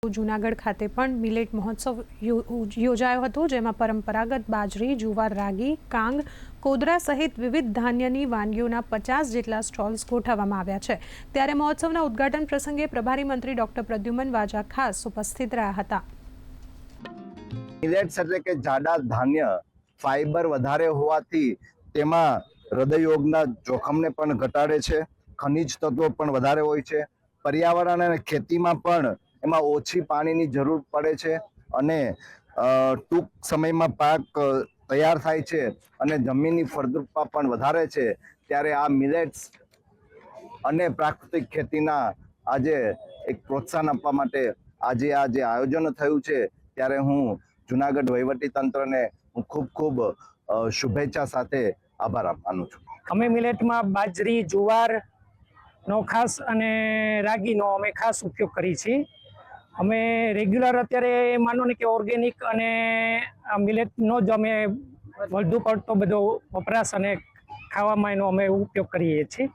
જૂનાગઢ ખાતે પણ મિલેટ મહોત્સવ યોજાયો હતો, જેમાં પરંપરાગત બાજરી, જુવાર, રાગી, કાંગ, કોદરા સહિત વિવિધ ધાન્યની વાનગીઓના 50 જેટલા સ્ટોલ્સ ગોઠવવામાં આવ્યા છે। ત્યારે મહોત્સવના ઉદ્ઘાટન પ્રસંગે પ્રભારી મંત્રી ડોક્ટર પ્રદ્યુમન વાજા ખાસ ઉપસ્થિત રહ્યા હતા। મિલેટ્સ એટલે કે જાડા ધાન્ય ફાઈબર વધારે હોવાથી તેમાં હૃદયરોગના જોખમને પણ ઘટાડે છે, ખનિજ તત્વો પણ વધારે હોય છે, પર્યાવરણ અને ખેતીમાં પણ એમાં ઓછી પાણીની જરૂર પડે છે અને ટૂંક સમયમાં પાક તૈયાર થાય છે અને જમીનની ફળદ્રુપતા પણ વધારે છે। ત્યારે આ મિલેટ્સ અને પ્રાકૃતિક ખેતીના આજે એક પ્રોત્સાહન આપવા માટે આજે આ જે આયોજન થયું છે, ત્યારે હું જૂનાગઢ વહીવટી તંત્રને હું ખૂબ શુભેચ્છા સાથે આભાર માનું છું। અમે મિલેટમાં બાજરી, જુવાર નો ખાસ અને રાગીનો અમે ખાસ ઉપયોગ કરીએ છીએ। અમે રેગ્યુલર અત્યારે માનો ને કે ઓર્ગેનિક અને મિલેટનો જ અમે વધુ પડતો બધો વપરાશ અને ખાવામાં એનો અમે ઉપયોગ કરીએ છીએ।